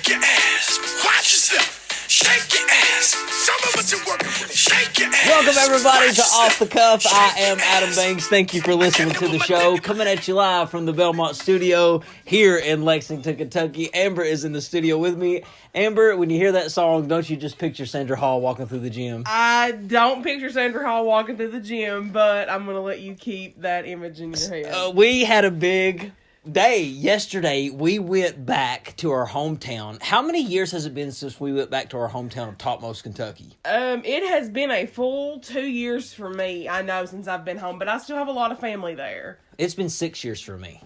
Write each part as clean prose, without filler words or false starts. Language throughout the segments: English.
Shake your ass. Watch yourself. Shake your ass. Some of us are working with it. Shake your ass. Welcome everybody Watch to yourself. Off the Cuff. I Shake am your Adam ass. Banks. Thank you for listening to the show. Coming at you live from the Belmont studio here in Lexington, Kentucky. Amber is in the studio with me. Amber, when you hear that song, don't you just picture Sandra Hall walking through the gym? I don't picture Sandra Hall walking through the gym, but I'm going to let you keep that image in your head. We had a big day yesterday. We went back to our hometown. How many years has it been since we went back to our hometown of Topmost, Kentucky? It has been a full 2 years for me, I know, since I've been home, but I still have a lot of family there. It's been 6 years for me.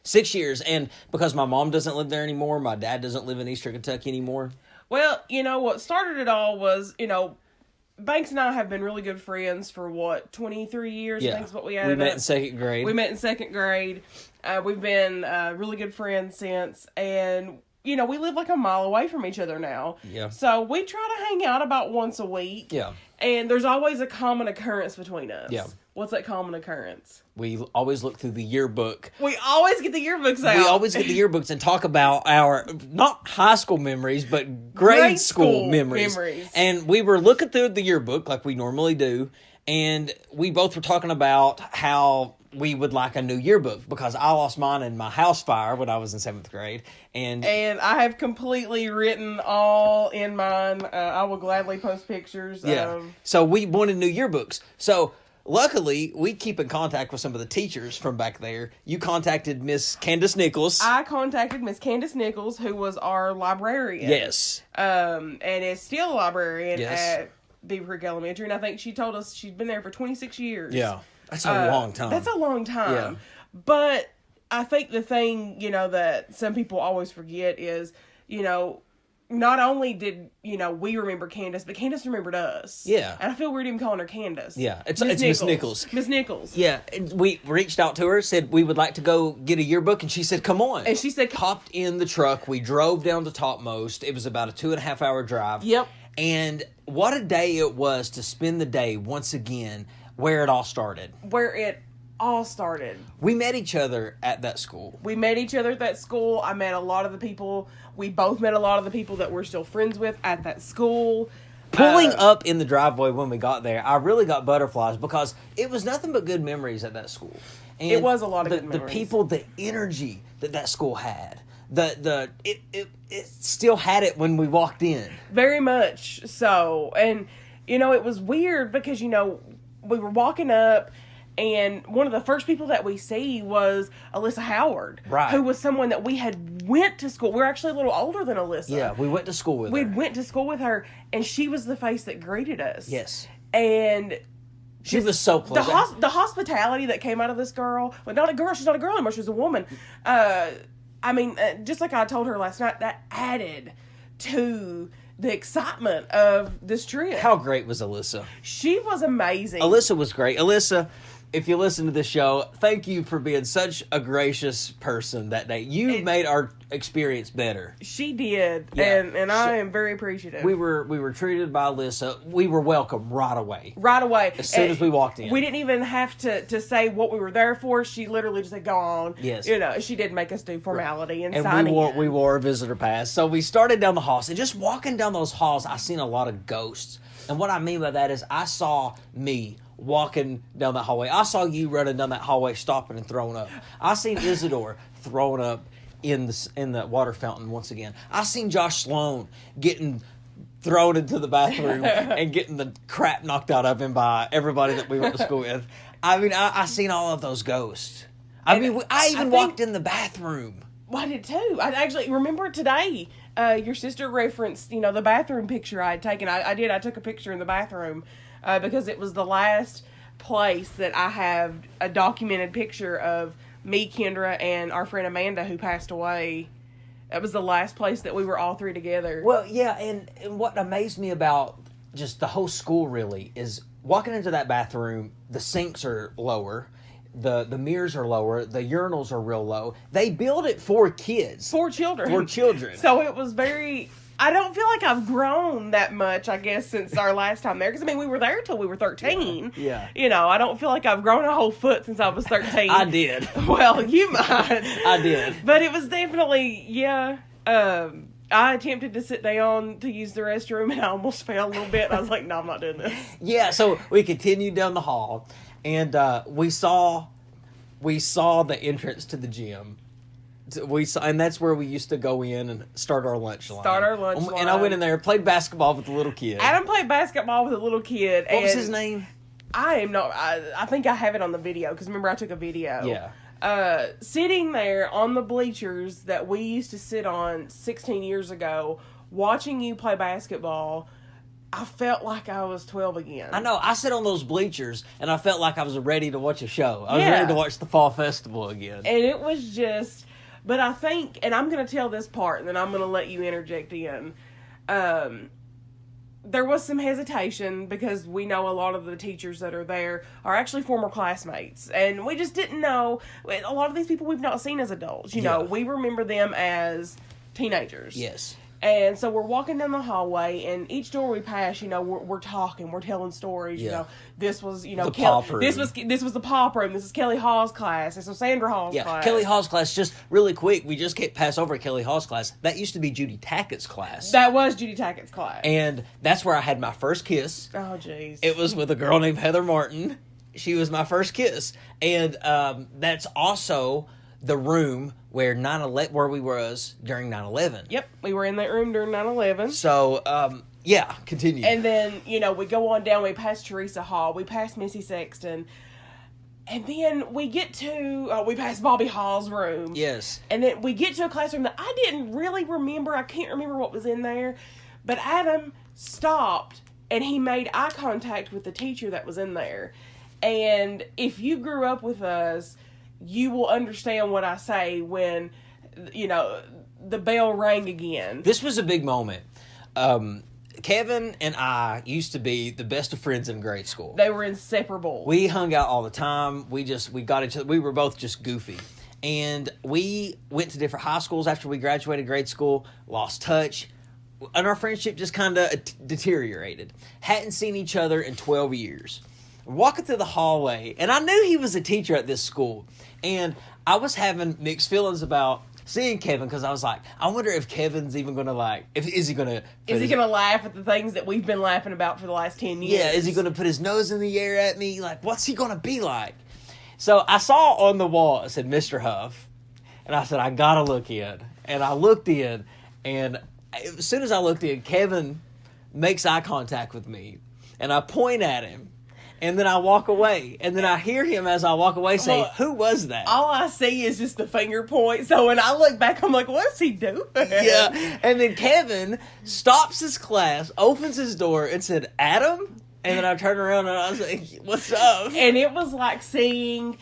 6 years, and because my mom doesn't live there anymore, my dad doesn't live in Eastern Kentucky anymore. Well, what started it all was, Banks and I have been really good friends for, 23 years? Yeah. I think is what we We added met up. in second grade. We met in second grade. We've been really good friends since, and we live like a mile away from each other now. Yeah. So we try to hang out about once a week. Yeah. And there's always a common occurrence between us. Yeah. What's that common occurrence? We always look through the yearbook. We always get the yearbooks out. We always get the yearbooks and talk about our, not high school memories, but grade school memories. And we were looking through the yearbook like we normally do, and we both were talking about how we would like a new yearbook because I lost mine in my house fire when I was in 7th grade. And I have completely written all in mine. I will gladly post pictures. yeah. So we wanted new yearbooks. So luckily, we keep in contact with some of the teachers from back there. You contacted Miss Candace Nichols. I contacted Miss Candace Nichols, who was our librarian. Yes. And is still a librarian Yes. at Beaver Creek Elementary. And I think she told us she'd been there for 26 years. Yeah. That's a long time. That's a long time. Yeah. But I think the thing, that some people always forget is, not only did, we remember Candace, but Candace remembered us. Yeah. And I feel weird even calling her Candace. Yeah. It's Miss Nichols. Miss Nichols. Yeah, and we reached out to her, said we would like to go get a yearbook, and she said, come on. And she said, hopped in the truck. We drove down to Topmost. It was about a 2.5 hour drive. Yep. And what a day it was to spend the day once again where it all started. Where it all started. We met each other at that school. We met each other at that school. I met a lot of the people. We both met a lot of the people that we're still friends with at that school. Pulling up in the driveway when we got there, I really got butterflies because it was nothing but good memories at that school. And it was a lot of good memories. The people, the energy that school had. It still had it when we walked in. Very much so. And, it was weird because, we were walking up and one of the first people that we see was Alyssa Howard. Right. Who was someone that we had went to school. We're actually a little older than Alyssa. Yeah, we went to school with her. We went to school with her and she was the face that greeted us. Yes. And she was so pleasant. The hospitality that came out of this girl, well, not a girl, she's not a girl anymore, she was a woman. Just like I told her last night, that added to the excitement of this trip. How great was Alyssa? She was amazing. Alyssa was great. Alyssa, if you listen to this show, thank you for being such a gracious person that day. You made our experience better. She did, Yeah. and I am very appreciative. We were treated by Alyssa. We were welcome right away. Right away. As soon as we walked in. We didn't even have to say what we were there for. She literally just said, go on. Yes. She did make us do formality and And sign in. we wore a visitor pass. So we started down the halls. And just walking down those halls, I seen a lot of ghosts. And what I mean by that is I saw me walking down that hallway. I saw you running down that hallway, stopping and throwing up. I seen Isidore throwing up in the water fountain once again. I seen Josh Sloan getting thrown into the bathroom and getting the crap knocked out of him by everybody that we went to school with. I mean, I seen all of those ghosts. I even walked in the bathroom. Well, I did too. I actually remember today. Your sister referenced, the bathroom picture I had taken. I did. I took a picture in the bathroom because it was the last place that I have a documented picture of me, Kendra, and our friend Amanda, who passed away. That was the last place that we were all three together. Well, yeah, and what amazed me about just the whole school really is walking into that bathroom, the sinks are lower. The mirrors are lower. The urinals are real low. They build it for kids. For children. For children. So it was very... I don't feel like I've grown that much, I guess, since our last time there. Because, we were there till we were 13. Yeah. I don't feel like I've grown a whole foot since I was 13. I did. Well, you might. I did. But it was definitely, yeah. I attempted to sit down to use the restroom, and I almost fell a little bit. I was like, no, I'm not doing this. Yeah, so we continued down the hall, and we saw the entrance to the gym. And that's where we used to go in and start our lunch line. And I went in there, played basketball with a little kid. Adam played basketball with a little kid. What was his name? I think I have it on the video, because remember I took a video. Yeah. Sitting there on the bleachers that we used to sit on 16 years ago, watching you play basketball, I felt like I was 12 again. I know. I sit on those bleachers, and I felt like I was ready to watch a show. I was ready to watch the Fall Festival again. And it was just... But I think, and I'm going to tell this part, and then I'm going to let you interject in. There was some hesitation, because we know a lot of the teachers that are there are actually former classmates. And we just didn't know. A lot of these people we've not seen as adults. You know, we remember them as teenagers. Yes. And so we're walking down the hallway, and each door we pass, you know, we're talking, we're telling stories. You know, this was, you know, this was the pop room. This is Kelly Hall's class. This was Sandra Hall's class. Kelly Hall's class. Just really quick, we just can't pass over Kelly Hall's class. That used to be Judy Tackett's class. That was Judy Tackett's class, and that's where I had my first kiss. Oh, jeez. It was with a girl named Heather Martin. She was my first kiss, and that's also the room where we was during 9/11. Yep, we were in that room during 9/11. So, continue. And then, you know, we go on down, we pass Teresa Hall, we pass Missy Sexton, and then we get to, we pass Bobby Hall's room. Yes. And then we get to a classroom that I didn't really remember. I can't remember what was in there. But Adam stopped, and he made eye contact with the teacher that was in there. And if you grew up with us, you will understand what I say when, you know, the bell rang again. This was a big moment. Kevin and I used to be the best of friends in grade school. They were inseparable. We hung out all the time. We got each other. We were both just goofy. And we went to different high schools after we graduated grade school, lost touch, and our friendship just kind of deteriorated. Hadn't seen each other in 12 years. Walking through the hallway, and I knew he was a teacher at this school, and I was having mixed feelings about seeing Kevin, because I was like, I wonder if Kevin's even going to is he going to laugh at the things that we've been laughing about for the last 10 years? Yeah, is he going to put his nose in the air at me? Like, what's he going to be like? So I saw on the wall, it said Mr. Huff, and I said, I got to look in. And I looked in, and as soon as I looked in, Kevin makes eye contact with me, and I point at him. And then I walk away. And then I hear him as I walk away say, who was that? All I see is just the finger point. So when I look back, I'm like, what's he doing? Yeah. And then Kevin stops his class, opens his door, and said, Adam? And then I turned around and I was like, what's up? And it was like seeing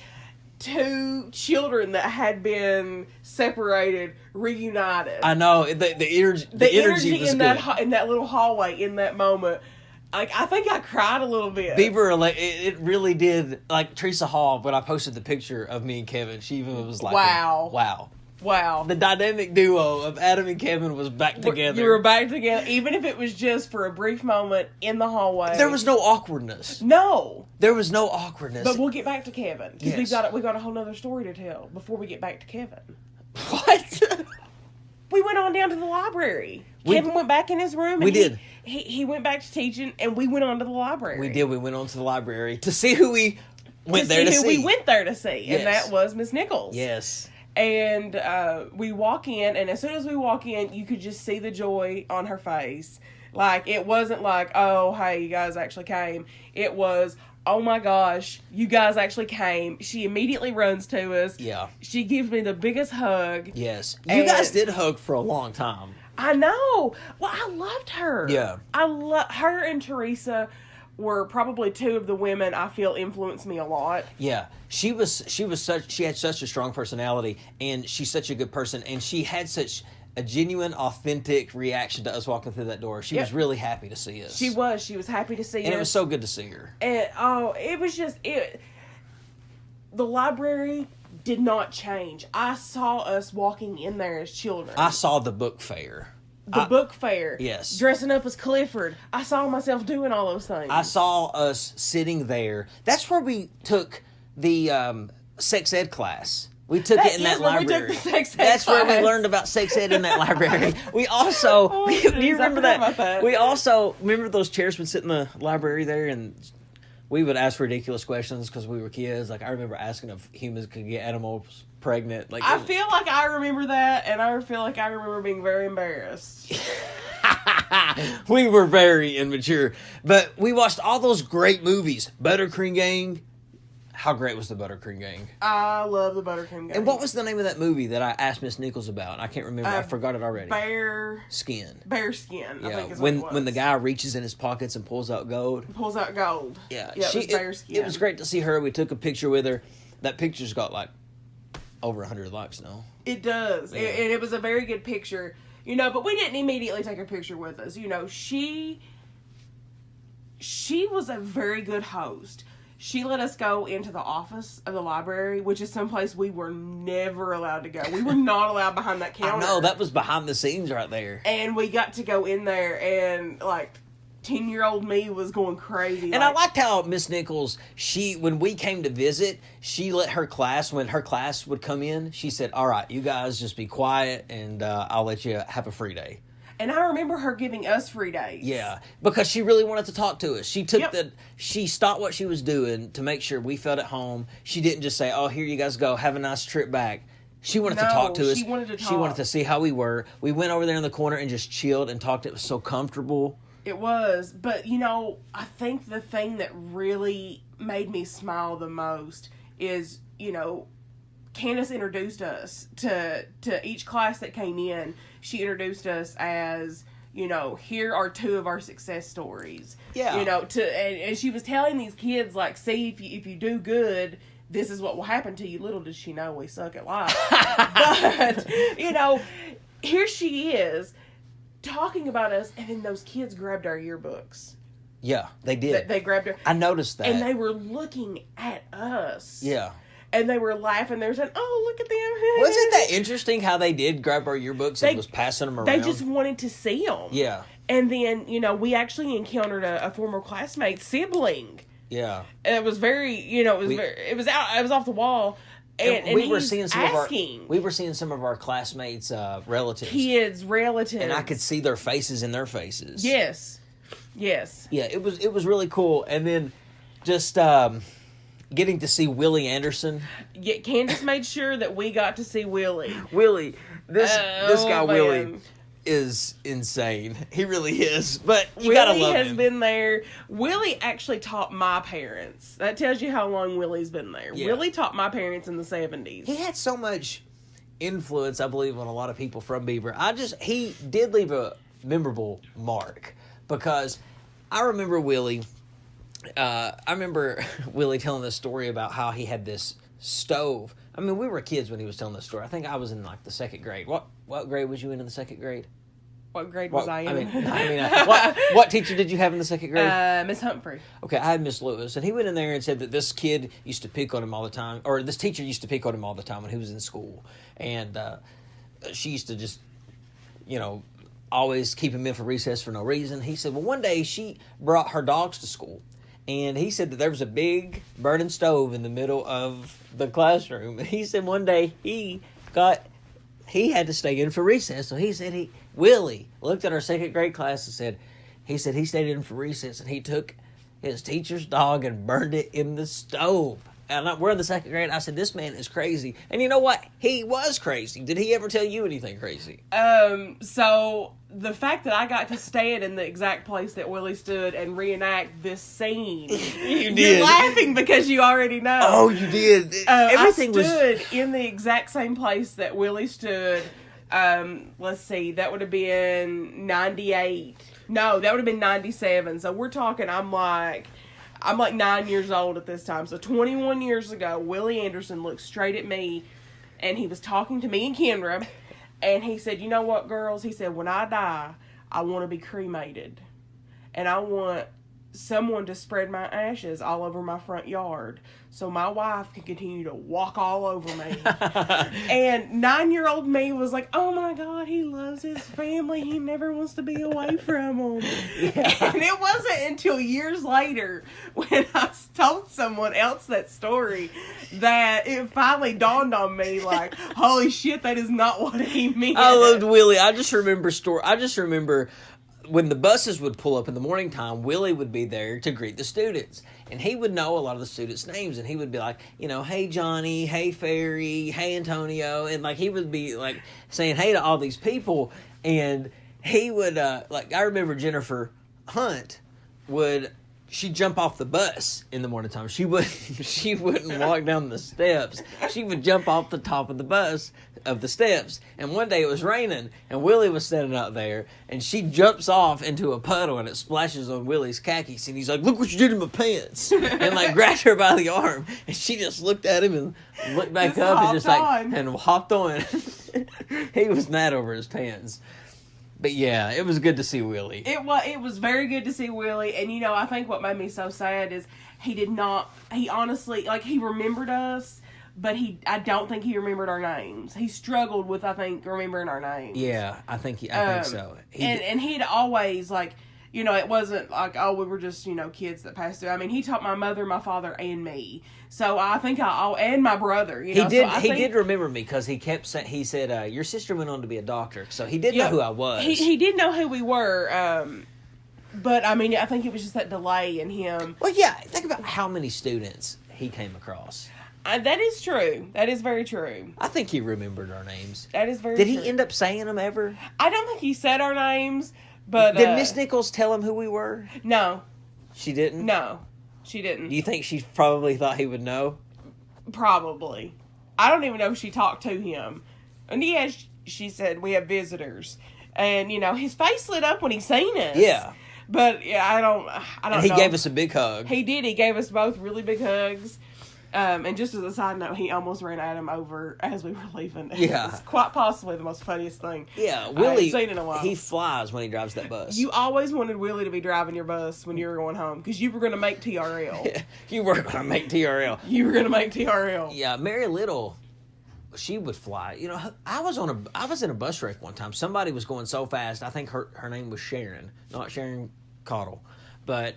two children that had been separated reunited. I know. The energy was in good. in that little hallway in that moment. Like, I think I cried a little bit. It really did. Like, Teresa Hall, when I posted the picture of me and Kevin, she even was like, wow. The dynamic duo of Adam and Kevin was back together. You were back together, even if it was just for a brief moment in the hallway. There was no awkwardness. No. There was no awkwardness. But we'll get back to Kevin. Because yes. we've got a whole nother story to tell before we get back to Kevin. What? We went on down to the library. Kevin went back in his room. And He went back to teaching, and we went on to the library. We did. We went on to the library to see who we went there to see. We went there to see, yes. and that was Miss Nichols. Yes. And we walk in, and as soon as we walk in, you could just see the joy on her face. Like, it wasn't like, oh, hey, you guys actually came. It was, oh my gosh, you guys actually came. She immediately runs to us. Yeah. She gives me the biggest hug. Yes. You guys did hug for a long time. I know. Well, I loved her. Yeah. Her and Teresa were probably two of the women I feel influenced me a lot. Yeah. She had such a strong personality, and she's such a good person, and she had such a genuine, authentic reaction to us walking through that door. She was really happy to see us. She was happy to see us. And it was so good to see her. And it was just the library did not change. I saw us walking in there as children. I saw the book fair. Book fair. Yes. Dressing up as Clifford. I saw myself doing all those things. I saw us sitting there. That's where we took the sex ed class. We took it in that is where we library. took the sex ed That's where we class. learned about sex ed in that library. We also, Oh, do geez, you I remember forgot that? about that. We also, remember those chairs would sit in the library there and we would ask ridiculous questions because we were kids. Like, I remember asking if humans could get animals pregnant. Like, I feel like I remember that, and I feel like I remember being very embarrassed. we were very immature. But we watched all those great movies. Buttercream Gang. How great was the Buttercream Gang? I love the Buttercream Gang. And what was the name of that movie that I asked Miss Nichols about? I can't remember. I forgot it already. Bear Skin. Skin, Yeah, I think is what when it was. when the guy reaches in his pockets and pulls out gold. Pulls out gold. Yeah, it was Bear Skin. It was great to see her. We took a picture with her. That picture's got like over 100 likes now. It does, Yeah. and it was a very good picture. But we didn't immediately take a picture with us. She was a very good host. She let us go into the office of the library, which is someplace we were never allowed to go. We were not allowed behind that counter. I know, that was behind the scenes right there. And we got to go in there, and 10-year-old me was going crazy. And I liked how Miss Nichols, when we came to visit, she let her class, when her class would come in, she said, all right, you guys just be quiet and I'll let you have a free day. And I remember her giving us free days. Yeah, because she really wanted to talk to us. She took Yep. she stopped what she was doing to make sure we felt at home. She didn't just say, oh, here you guys go, have a nice trip back. She wanted to talk to us. she wanted to She wanted talk. to see how we were. We went over there in the corner and just chilled and talked. It was so comfortable. It was, but I think the thing that really made me smile the most is, Candace introduced us to each class that came in. She introduced us as, here are two of our success stories. Yeah. And she was telling these kids, see, if you do good, this is what will happen to you. Little did she know we suck at life. But, here she is, talking about us, and then those kids grabbed our yearbooks. Yeah, they did. They grabbed her. I noticed that. And they were looking at us. Yeah. And they were laughing. They were saying, oh, look at them. Wasn't that interesting how they did grab our yearbooks and was passing them around? They just wanted to see them. Yeah. And then, we actually encountered a former classmate's sibling. Yeah. And it was very, it was off the wall. And we were he's seeing some of our classmates' relatives. Kids, relatives. And I could see their faces in their faces. Yes. Yeah, it was really cool. And then just getting to see Willie Anderson. Yeah, Candace made sure that we got to see Willie. Willie, this guy man. Willie is insane. He really is. But you gotta love him. Willie has been there. Willie actually taught my parents. That tells you how long Willie's been there. Yeah. Willie taught my parents in the 70s. He had so much influence, I believe, on a lot of people from Beaver. He did leave a memorable mark because I remember Willie. I remember Willie telling this story about how he had this stove. I mean, we were kids when he was telling this story. I think I was in the second grade. What grade was you in the second grade? What grade was I in? What teacher did you have in the second grade? Miss Humphrey. Okay, I had Miss Lewis, and he went in there and said that this kid used to pick on him all the time, or this teacher used to pick on him all the time when he was in school, and she used to just, always keep him in for recess for no reason. He said, well, one day she brought her dogs to school, and he said that there was a big burning stove in the middle of the classroom, and he said one day he had to stay in for recess, so he said Willie looked at our second grade class and said he stayed in for recess and he took his teacher's dog and burned it in the stove. And we're in the second grade. I said, this man is crazy. And you know what? He was crazy. Did he ever tell you anything crazy? So the fact that I got to stand in the exact place that Willie stood and reenact this scene. You did. You're laughing because you already know. Oh, you did. Everything I stood in the exact same place that Willie stood. Let's see, that would have been 98. No, that would have been 97. So we're talking, I'm like 9 years old at this time. So 21 years ago, Willie Anderson looked straight at me, and he was talking to me and Kendra, and he said, you know what, girls? He said, when I die, I want to be cremated. And I want someone to spread my ashes all over my front yard so my wife could continue to walk all over me. And 9-year-old me was like, oh my God, he loves his family. He never wants to be away from them. Yeah. And it wasn't until years later when I told someone else that story that it finally dawned on me, like, holy shit, that is not what he meant. I loved Willie. I just remember when the buses would pull up in the morning time, Willie would be there to greet the students. And he would know a lot of the students' names. And he would be like, hey, Johnny, hey, Ferry, hey, Antonio. And, like, he would be, like, saying hey to all these people. And he would, I remember Jennifer Hunt she'd jump off the bus in the morning time. She wouldn't walk down the steps. She would jump off the top of the steps. And one day it was raining, and Willie was standing out there, and she jumps off into a puddle, and it splashes on Willie's khakis, and he's like, look what you did in my pants, and like grabbed her by the arm, and she just looked at him and looked back up and just and hopped on. He was mad over his pants. But yeah, it was good to see Willie. It was very good to see Willie. And, I think what made me so sad is he honestly, like, he remembered us, but I don't think he remembered our names. He struggled with, I think, remembering our names. Yeah, I think so. And he'd always, like, it wasn't like, oh, we were just, kids that passed through. I mean, he taught my mother, my father, and me. So I think and my brother, He did remember me because he said, your sister went on to be a doctor. So he did know who I was. He did know who we were. But, I mean, I think it was just that delay in him. Well, yeah, think about how many students he came across. That is true. That is very true. I think he remembered our names. That is very true. Did he end up saying them ever? I don't think he said our names, but... Did Miss Nichols tell him who we were? No. She didn't? No, she didn't. Do you think she probably thought he would know? Probably. I don't even know if she talked to him. And yeah, she said, we have visitors. And, his face lit up when he seen us. Yeah. But, yeah, I don't know. He gave us a big hug. He did. He gave us both really big hugs. And just as a side note, he almost ran Adam over as we were leaving. Yeah. It's quite possibly the most funniest thing Willie, I've seen in a while. He flies when he drives that bus. You always wanted Willie to be driving your bus when you were going home because you were going to make TRL. You were going to make TRL. You were going to make TRL. Yeah, Mary Little, she would fly. I was in a bus wreck one time. Somebody was going so fast. I think her name was Sharon, not Sharon Cottle, but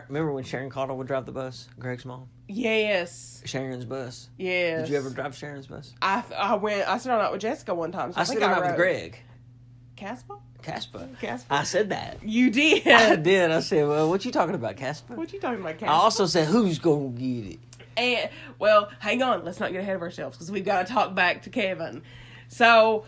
remember when Sharon Cottle would drive the bus? Greg's mom. Yes. Sharon's bus. Yes. Did you ever drive Sharon's bus? I started out with Jessica one time. So I started out with Greg. Casper. I said that. You did. I did. I said, well, what you talking about, Casper? What you talking about, Casper? I also said, who's going to get it? And, well, hang on. Let's not get ahead of ourselves because we've got to talk back to Kevin. So,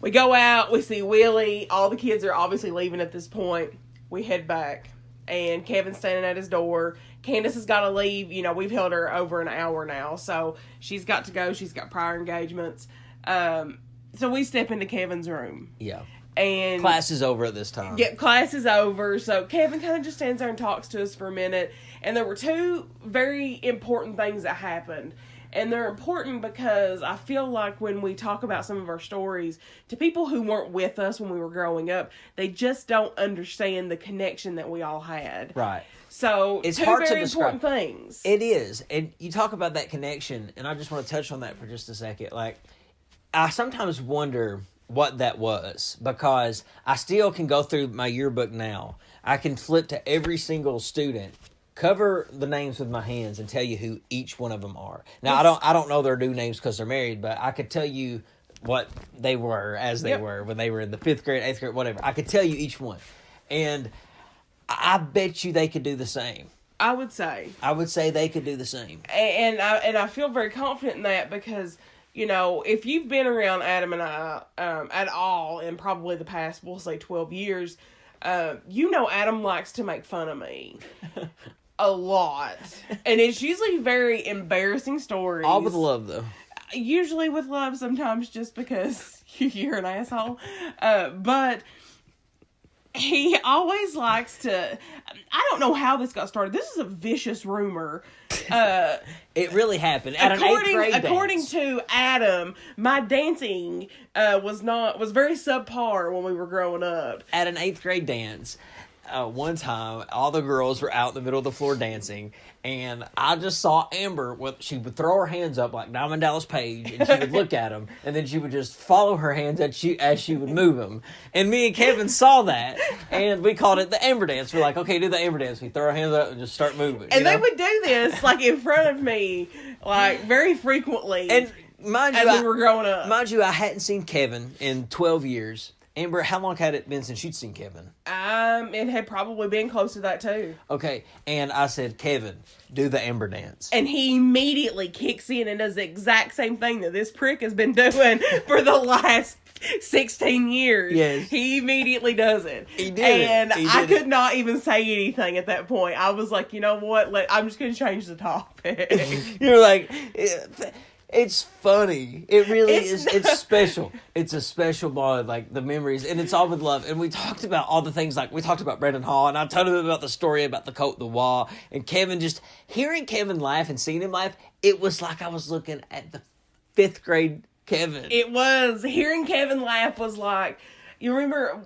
we go out. We see Willie. All the kids are obviously leaving at this point. We head back. And Kevin's standing at his door. Candace has got to leave. We've held her over an hour now. So, she's got to go. She's got prior engagements. So, we step into Kevin's room. Yeah. And class is over at this time. Yeah, class is over. So, Kevin kind of just stands there and talks to us for a minute. And there were two very important things that happened. And they're important because I feel like when we talk about some of our stories to people who weren't with us when we were growing up, they just don't understand the connection that we all had. Right. So, it's two hard very to describe. important things. It is. And you talk about that connection, and I just want to touch on that for just a second. Like, I sometimes wonder what that was, because I still can go through my yearbook now. I can flip to every single student, cover the names with my hands, and tell you who each one of them are. Now, I don't know their new names because they're married, but I could tell you what they were as they were when they were in the 5th grade, 8th grade, whatever. I could tell you each one. And I bet you they could do the same. I would say they could do the same. And I feel very confident in that because, if you've been around Adam and I at all in probably the past, we'll say 12 years, Adam likes to make fun of me. A lot. And it's usually very embarrassing stories. All with love, though. Usually with love, sometimes just because you're an asshole. But he always likes to... I don't know how this got started. This is a vicious rumor. It really happened at an 8th grade dance. According to Adam, my dancing was very subpar when we were growing up. At an 8th grade dance, one time, all the girls were out in the middle of the floor dancing, and I just saw Amber. She would throw her hands up like Diamond Dallas Page, and she would look at them, and then she would just follow her hands as she would move them. And me and Kevin saw that, and we called it the Amber Dance. We're like, okay, do the Amber Dance. We throw our hands up and just start moving. And they would do this like in front of me, like very frequently. And mind you, as we were growing up. Mind you, I hadn't seen Kevin in 12 years. Amber, how long had it been since you'd seen Kevin? It had probably been close to that too. Okay, and I said, Kevin, do the Amber Dance. And he immediately kicks in and does the exact same thing that this prick has been doing for the last 16 years. Yes. He immediately does it. He did and I could it. not even say anything at that point. I was like, you know what? I'm just going to change the topic. You're like... It's funny. It really is. It's special. It's a special bond, like the memories, and it's all with love. And we talked about all the things, like we talked about Brandon Hall, and I told him about the story about the coat, the wall, and Kevin. Just hearing Kevin laugh and seeing him laugh, it was like I was looking at the 5th grade Kevin. It was. Hearing Kevin laugh was like, you remember,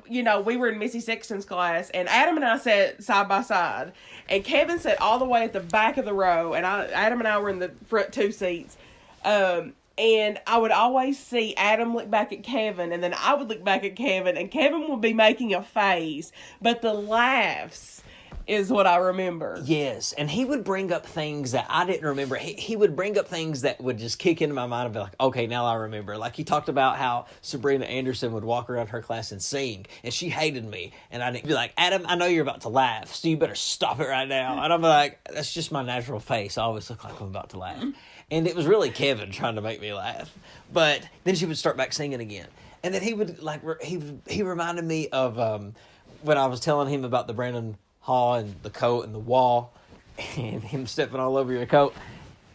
we were in Missy Sexton's class, and Adam and I sat side by side, and Kevin sat all the way at the back of the row, and Adam and I were in the front 2 seats. And I would always see Adam look back at Kevin, and then I would look back at Kevin, and Kevin would be making a face, but the laughs is what I remember. Yes, and he would bring up things that I didn't remember. He would bring up things that would just kick into my mind and be like, okay, now I remember. Like he talked about how Sabrina Anderson would walk around her class and sing, and she hated me. And I'd be like, Adam, I know you're about to laugh, so you better stop it right now. And I'm like, that's just my natural face. I always look like I'm about to laugh. And it was really Kevin trying to make me laugh. But then she would start back singing again. And then he would, like, he reminded me of when I was telling him about the Brandon Hall and the coat and the wall and him stepping all over your coat.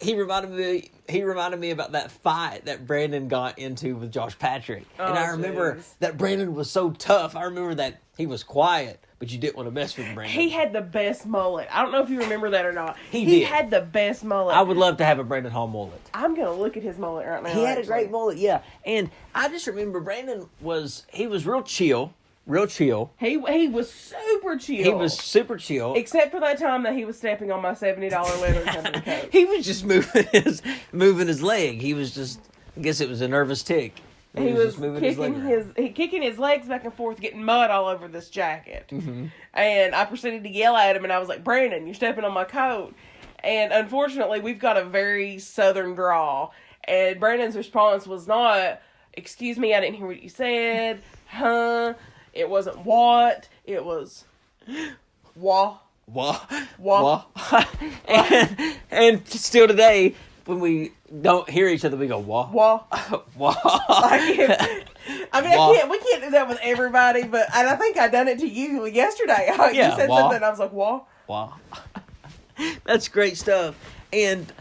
He reminded me about that fight that Brandon got into with Josh Patrick. And I remember that Brandon was so tough. I remember that he was quiet, but you didn't want to mess with Brandon. He had the best mullet. I don't know if you remember that or not. He He did. had the best mullet. I would love to have a Brandon Hall mullet. I'm going to look at his mullet right now. He had a great mullet, yeah. And I just remember Brandon was real chill. Real chill. He was super chill. He was super chill. Except for that time that he was stepping on my $70 leather company coat. He was just moving his leg. He was just, I guess it was a nervous tick. He was just moving his leg kicking his legs back and forth, getting mud all over this jacket. Mm-hmm. And I proceeded to yell at him, and I was like, Brandon, you're stepping on my coat. And unfortunately, we've got a very southern drawl. And Brandon's response was not, excuse me, I didn't hear what you said. Huh? It wasn't what. It was wah. Wah. Wah. Wah. and still today, when we don't hear each other, we go, wah. Wah. Wah. I mean, Wah. we can't do that with everybody, and I think I done it to you yesterday. Yeah, you said wah. something, and I was like, wah. Wow. That's great stuff. And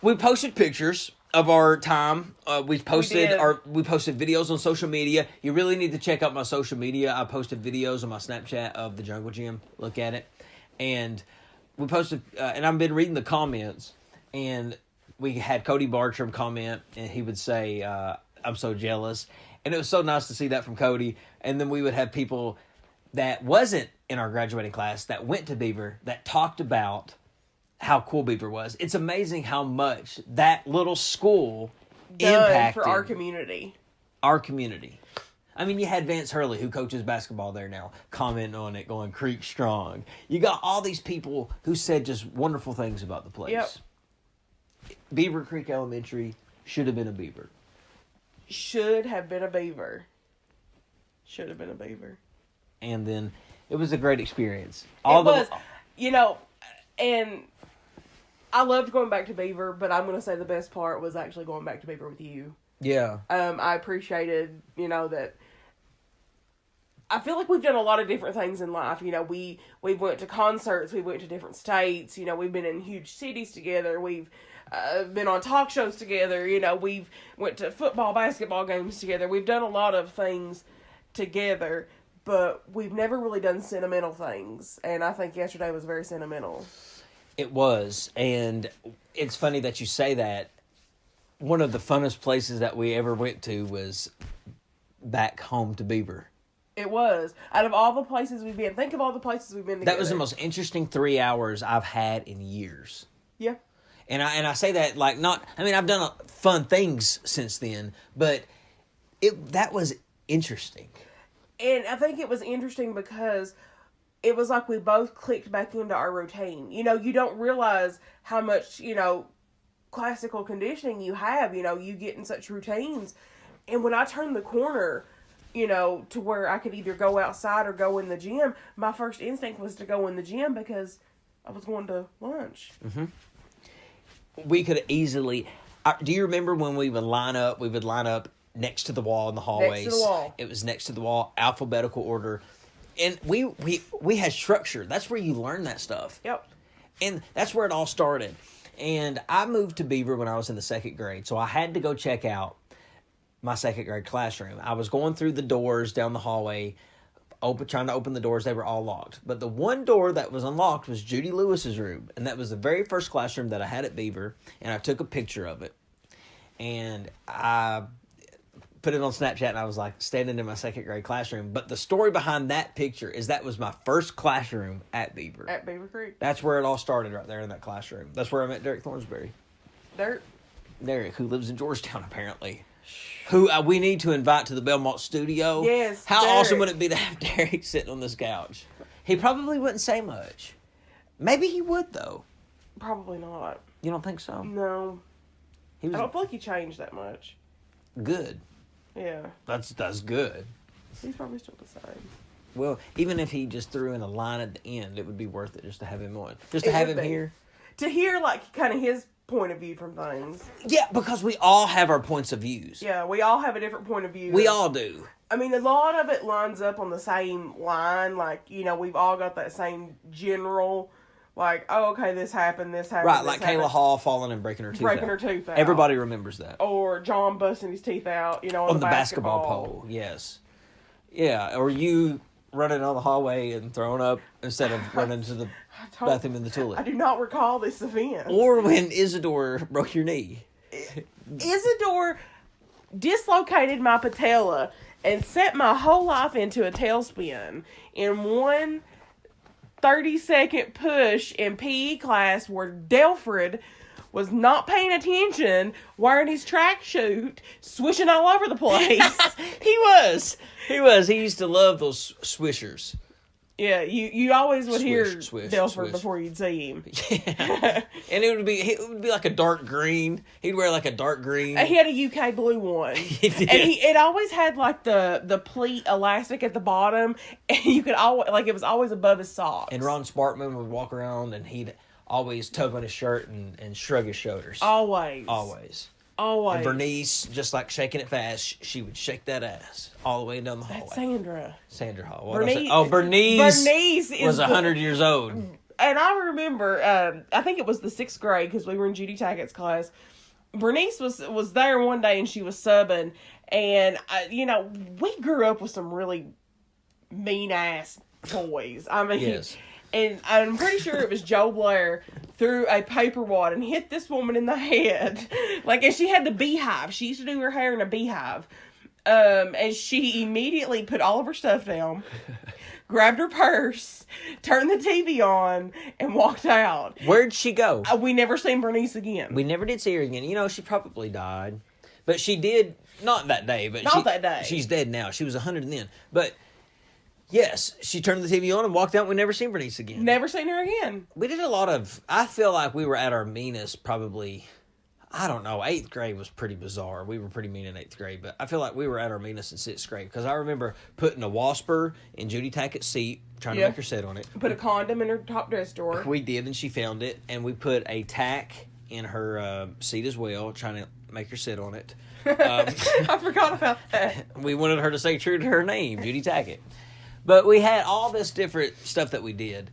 we posted pictures of our time. We posted videos on social media. You really need to check out my social media. I posted videos on my Snapchat of the Jungle Gym. Look at it. And we posted, and I've been reading the comments, and we had Cody Bartram comment, and he would say, I'm so jealous. And it was so nice to see that from Cody. And then we would have people that wasn't in our graduating class that went to Beaver that talked about how cool Beaver was. It's amazing how much that little school impacted for our community. Our community. I mean, you had Vance Hurley, who coaches basketball there now, commenting on it, going Creek strong. You got all these people who said just wonderful things about the place. Yep. Beaver Creek Elementary should have been a Beaver. Should have been a Beaver. Should have been a Beaver. And then it was a great experience. And I loved going back to Beaver, but I'm going to say the best part was actually going back to Beaver with you. Yeah. I appreciated, that I feel like we've done a lot of different things in life. We went to concerts, we went to different states, we've been in huge cities together, we've been on talk shows together, we've went to football, basketball games together. We've done a lot of things together, but we've never really done sentimental things. And I think yesterday was very sentimental. It was. And it's funny that you say that. One of the funnest places that we ever went to was back home to Beaver. It was. Out of all the places we've been, think of all the places we've been together. That was the most interesting 3 hours I've had in years. Yeah. And I say that like not. I mean, I've done fun things since then, but that was interesting. And I think it was interesting because it was like we both clicked back into our routine. You know, you don't realize how much, classical conditioning you have. You know, you get in such routines. And when I turned the corner, to where I could either go outside or go in the gym, my first instinct was to go in the gym because I was going to lunch. Mm-hmm. We could easily... do you remember when we would line up? We would line up next to the wall in the hallways. Next to the wall. It was next to the wall, alphabetical order. And we had structure. That's where you learn that stuff. Yep. And that's where it all started. And I moved to Beaver when I was in the 2nd grade, so I had to go check out my 2nd grade classroom. I was going through the doors down the hallway, trying to open the doors. They were all locked. But the one door that was unlocked was Judy Lewis's room. And that was the very first classroom that I had at Beaver. And I took a picture of it. And I put it on Snapchat, and I was like standing in my 2nd grade classroom. But the story behind that picture is that was my first classroom at Beaver. At Beaver Creek. That's where it all started, right there in that classroom. That's where I met Derek Thornsberry. Derek, who lives in Georgetown, apparently. Who we need to invite to the Belmont studio. Yes, How Derek. awesome would it be to have Derek sitting on this couch? He probably wouldn't say much. Maybe he would, though. Probably not. You don't think so? No. He was I don't feel like he changed that much. good. Yeah. That's good. He's probably still the same. Well, even if he just threw in a line at the end, it would be worth it just to have him on. Just to It have would him be. here. To hear, kind of his point of view from things. Yeah, because we all have our points of views. Yeah, we all have a different point of view. We all do. I mean, a lot of it lines up on the same line. We've all got that same general, oh, okay, this happened. Right, like Kayla Hall falling and breaking her tooth Breaking out. her tooth out. Everybody remembers that. Or John busting his teeth out, On the basketball pole, yes. Yeah, or you running down the hallway and throwing up instead of running to the bathroom in the I toilet. do not recall this event. Or when Isidore broke your knee. Isidore dislocated my patella and set my whole life into a tailspin in one 30-second push in PE class where Delfred was not paying attention, wearing his tracksuit, swishing all over the place. He was. He used to love those swishers. Yeah, you always would hear swish, Delford swish. before you'd see him. Yeah. And it would be like a dark green. He'd wear like a dark green. He had a UK blue one. He did. And it always had the pleat elastic at the bottom, and you could always it was always above his socks. And Ron Sparkman would walk around and he'd always tug on his shirt and shrug his shoulders. Always. And Bernice, just like shaking it fast, she would shake that ass all the way down the hallway. That's Sandra Hall. Bernice. Bernice is was 100 years old. And I remember, I think it was the 6th grade because we were in Judy Tackett's class. Bernice was there one day and she was subbing, and we grew up with some really mean ass boys. I mean, Yes. And I'm pretty sure it was Joe Blair threw a paper wad and hit this woman in the head. And she had the beehive. She used to do her hair in a beehive. And she immediately put all of her stuff down, grabbed her purse, turned the TV on, and walked out. Where'd she go? We never seen Bernice again. We never did see her again. She probably died. But she did, not that day. But that day. She's dead now. She was 100 then. But... yes, she turned the TV on and walked out. We never seen Bernice again. Never seen her again. We did a lot of... I feel like we were at our meanest probably... I don't know. 8th grade was pretty bizarre. We were pretty mean in 8th grade. But I feel like we were at our meanest in 6th grade. Because I remember putting a wasper in Judy Tackett's seat, trying to make her sit on it. Put a condom in her top dress drawer. We did, and she found it. And we put a tack in her seat as well, trying to make her sit on it. I forgot about that. We wanted her to stay true to her name, Judy Tackett. But we had all this different stuff that we did.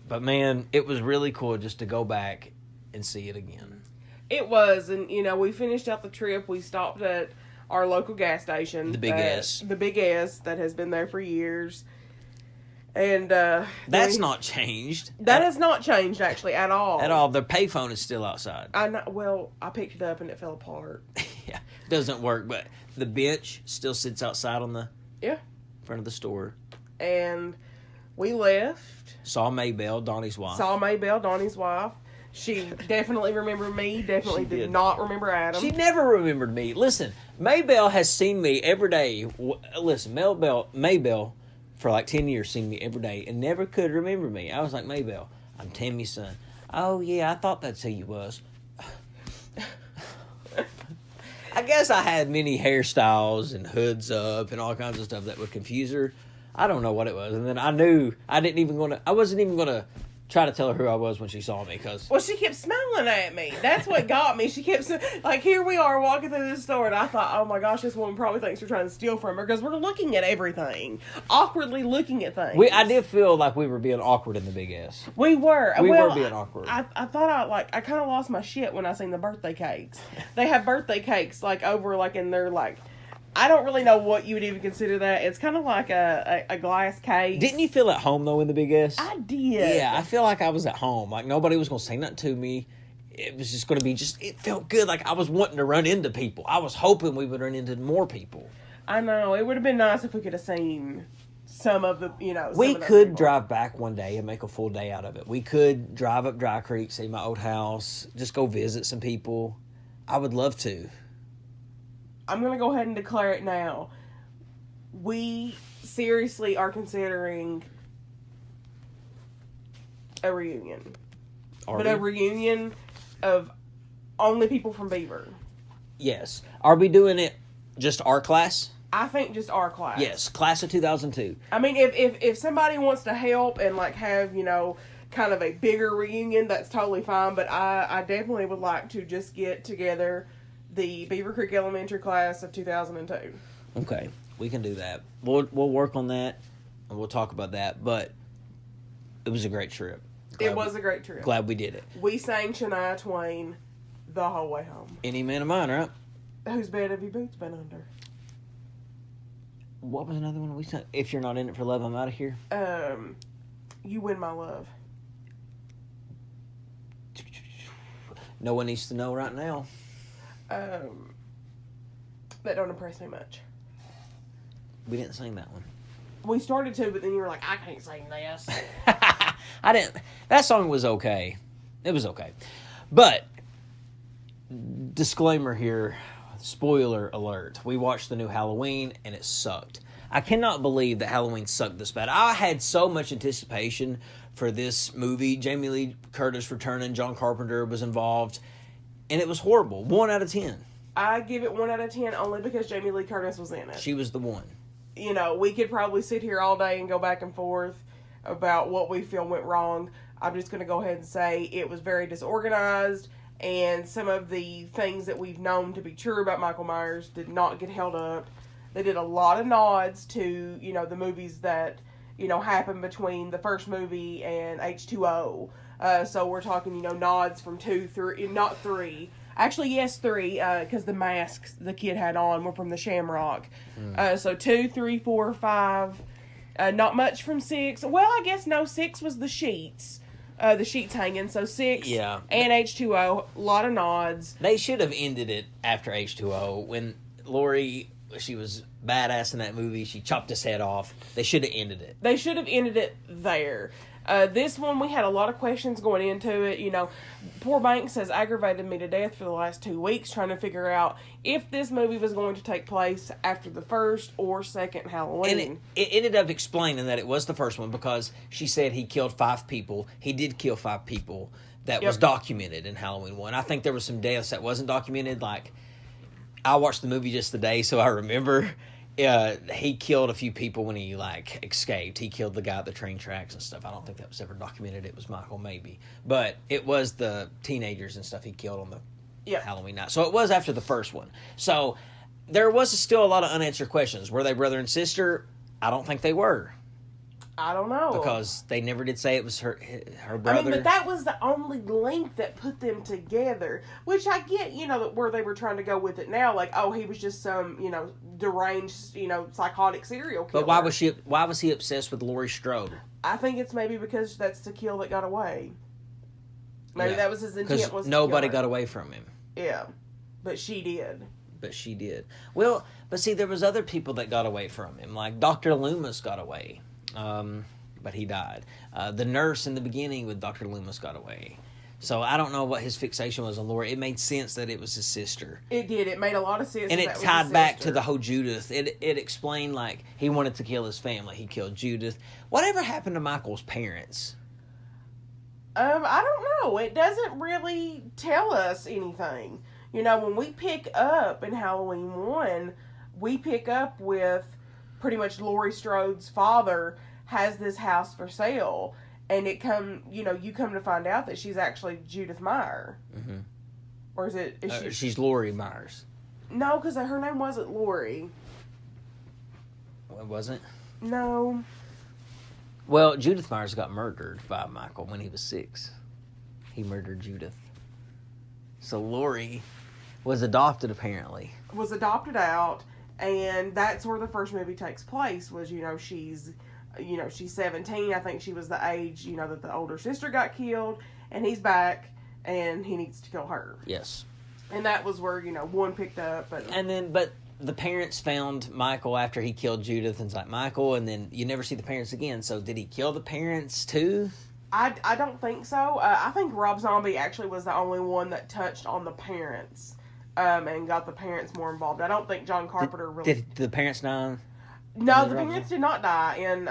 But, man, it was really cool just to go back and see it again. It was. And, we finished out the trip. We stopped at our local gas station. The Big S. The Big S that has been there for years. And that's not changed. That has not changed, actually, at all. At all. The payphone is still outside. I know, well, I picked it up and it fell apart. Yeah, doesn't work. But the bench still sits outside on the... Yeah. front of the store. And we left. Saw Maybelle, Donnie's wife. Saw Maybelle, Donnie's wife. She definitely remembered me. Definitely did not remember Adam. She never remembered me. Listen, Maybelle has seen me every day. Listen, Maybelle, for like 10 years, seen me every day and never could remember me. I was like, Maybelle, I'm Tammy's son. Oh, yeah, I thought that's who you was. I guess I had many hairstyles and hoods up and all kinds of stuff that would confuse her. I don't know what it was. And then I knew I wasn't even going to try to tell her who I was when she saw me. Well, she kept smiling at me. That's what got me. She kept, like, here we are walking through this store, and I thought, oh my gosh, this woman probably thinks we're trying to steal from her, because we're looking at everything. Awkwardly looking at things. I did feel like we were being awkward in the Big S. We were. We were being awkward. I thought I kind of lost my shit when I seen the birthday cakes. They have birthday cakes, like, over, like, in their, like, I don't really know what you would even consider that. It's kind of like a glass case. Didn't you feel at home, though, in the Big S? I did. Yeah, I feel like I was at home. Like, nobody was going to say nothing to me. It was just going to be it felt good. Like, I was wanting to run into people. I was hoping we would run into more people. I know. It would have been nice if we could have seen some of the, We could drive back one day and make a full day out of it. We could drive up Dry Creek, see my old house, just go visit some people. I would love to. I'm going to go ahead and declare it now. We seriously are considering a reunion. A reunion of only people from Beaver. Yes. Are we doing it just our class? I think just our class. Yes, class of 2002. I mean, if somebody wants to help and, like, have, kind of a bigger reunion, that's totally fine. But I definitely would like to just get together the Beaver Creek Elementary class of 2002. Okay, we can do that. We'll work on that, and we'll talk about that. But it was a great trip. It was a great trip. Glad we did it. We sang Shania Twain the whole way home. Any man of mine, right? Whose bed have your boots been under? What was another one we sang? If you're not in it for love, I'm out of here. You win my love. No one needs to know right now. That don't impress me much. We didn't sing that one. We started to, but then you were like, I can't sing this. I didn't. That song was okay. It was okay. But, disclaimer here, spoiler alert. We watched the new Halloween, and it sucked. I cannot believe that Halloween sucked this bad. I had so much anticipation for this movie. Jamie Lee Curtis returning. John Carpenter was involved. And it was horrible. 1 out of 10. I give it 1 out of 10 only because Jamie Lee Curtis was in it. She was the one. We could probably sit here all day and go back and forth about what we feel went wrong. I'm just going to go ahead and say it was very disorganized, and some of the things that we've known to be true about Michael Myers did not get held up. They did a lot of nods to, the movies that, happened between the first movie and H2O. So we're talking, nods from 2, 3, not 3. Actually, yes, 3, because the masks the kid had on were from the Shamrock. So 2, 3, 4, 5. Not much from 6. Well, I guess no, 6 was the sheets. The sheets hanging. So 6 yeah. And H2O. A lot of nods. They should have ended it after H2O. When Lori, she was badass in that movie, she chopped his head off. They should have ended it. They should have ended it there. This one, we had a lot of questions going into it. Poor Banks has aggravated me to death for the last 2 weeks trying to figure out if this movie was going to take place after the first or second Halloween. And it ended up explaining that it was the first one because she said he killed 5 people. He did kill 5 people. That was documented in Halloween 1. I think there was some deaths that wasn't documented. Like, I watched the movie just today, so I remember... he killed a few people when he, escaped. He killed the guy at the train tracks and stuff. I don't think that was ever documented. It was Michael, maybe. But it was the teenagers and stuff he killed on the Halloween night. So it was after the first one. So there was still a lot of unanswered questions. Were they brother and sister? I don't think they were. I don't know. Because they never did say it was her brother. I mean, but that was the only link that put them together. Which I get, where they were trying to go with it now. Like, oh, he was just some, deranged, psychotic serial killer. But why was he obsessed with Laurie Strode? I think it's maybe because that's the kill that got away. Maybe that was his intent. Because nobody got away from him. Yeah. But she did. but she did. Well, but see, there was other people that got away from him, like Dr. Loomis got away, but he died. The nurse in the beginning with Dr. Loomis got away. So I don't know what his fixation was on Lori. It made sense that it was his sister. It did. It made a lot of sense. And that it was his tied back to sister. the whole Judith. It explained, like, he wanted to kill his family. He killed Judith. Whatever happened to Michael's parents? I don't know. It doesn't really tell us anything. You know, when we pick up in Halloween 1, we pick up with pretty much Laurie Strode's father has this house for sale. And you come to find out that she's actually Judith Meyer. Mm-hmm. Or is she? She's Laurie Myers. No, because her name wasn't Laurie. What was it? No. Well, Judith Myers got murdered by Michael when he was 6. He murdered Judith. So Laurie was adopted, apparently. Was adopted out, and that's where the first movie takes place, was, she's 17. I think she was the age, that the older sister got killed, and he's back, and he needs to kill her. Yes. And that was where, 1 picked up. But the parents found Michael after he killed Judith, and it's like, Michael, and then you never see the parents again. So did he kill the parents too? I don't think so. I think Rob Zombie actually was the only one that touched on the parents, and got the parents more involved. I don't think John Carpenter really... Did the parents die? No, the parents did not die in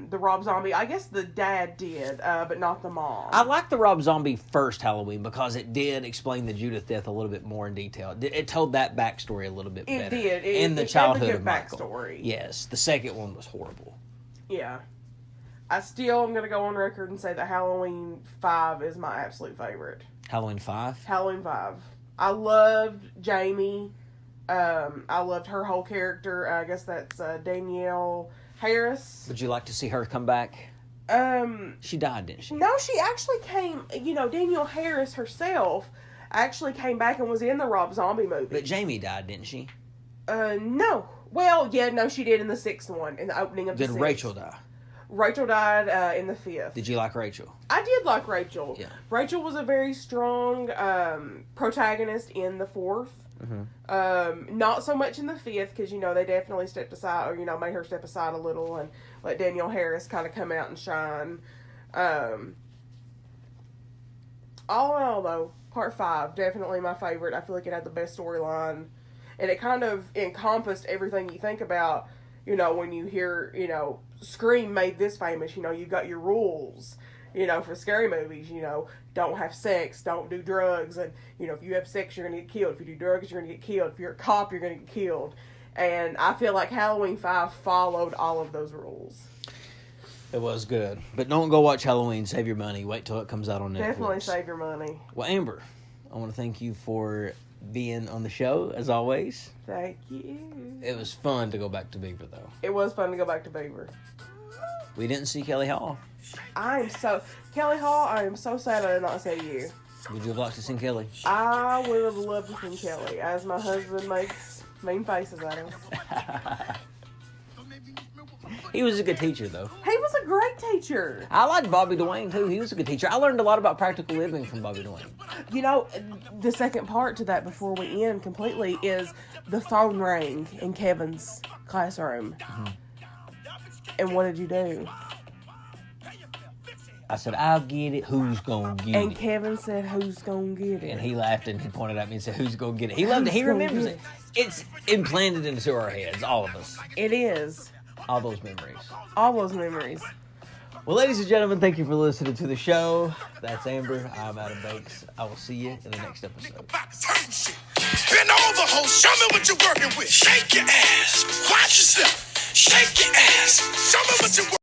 the Rob Zombie. I guess the dad did, but not the mom. I like the Rob Zombie first Halloween because it did explain the Judith death a little bit more in detail. It told that backstory a little bit better. It did. In the childhood of Michael. Backstory. Yes, the second one was horrible. Yeah. I still am going to go on record and say that Halloween 5 is my absolute favorite. Halloween 5? Halloween 5. I loved Jamie. I loved her whole character. I guess that's Danielle Harris. Would you like to see her come back? She died, didn't she? No, she actually came, Danielle Harris herself actually came back and was in the Rob Zombie movie. But Jamie died, didn't she? No. Well, yeah, no, she did in the 6th one, in the opening of the 6th. Did Rachel die? Rachel died in the 5th. Did you like Rachel? I did like Rachel. Yeah. Rachel was a very strong protagonist in the 4th. Mm-hmm. Not so much in the 5th, because, they definitely stepped aside, or, made her step aside a little and let Danielle Harris kind of come out and shine. All in all, though, part 5, definitely my favorite. I feel like it had the best storyline, and it kind of encompassed everything you think about, when you hear, Scream made this famous, you got your rules, for scary movies, don't have sex, don't do drugs, and, if you have sex, you're going to get killed. If you do drugs, you're going to get killed. If you're a cop, you're going to get killed. And I feel like Halloween 5 followed all of those rules. It was good. But don't go watch Halloween. Save your money. Wait till it comes out on Netflix. Definitely save your money. Well, Amber, I want to thank you for being on the show, as always. Thank you. It was fun to go back to Beaver, though. It was fun to go back to Beaver. We didn't see Kelly Hall. Kelly Hall, I am so sad I did not see you. Would you have liked to see Kelly? I would have loved to see Kelly, as my husband makes mean faces at us. He was a good teacher, though. He was a great teacher. I liked Bobby Dwayne, too. He was a good teacher. I learned a lot about practical living from Bobby Dwayne. The second part to that before we end completely is the phone rang in Kevin's classroom. Mm-hmm. And what did you do? I said, I'll get it. Who's going to get it? And Kevin said, who's going to get it? And he laughed and he pointed at me and said, who's going to get it? He loved it. He remembers it. It's implanted into our heads, all of us. It is. All those memories. All those memories. Well, ladies and gentlemen, thank you for listening to the show. That's Amber. I'm Adam Banks. I will see you in the next episode. Bend over, ho. Show me what you're working with. Shake your ass. Watch yourself. Shake your ass. Show me what you're working with.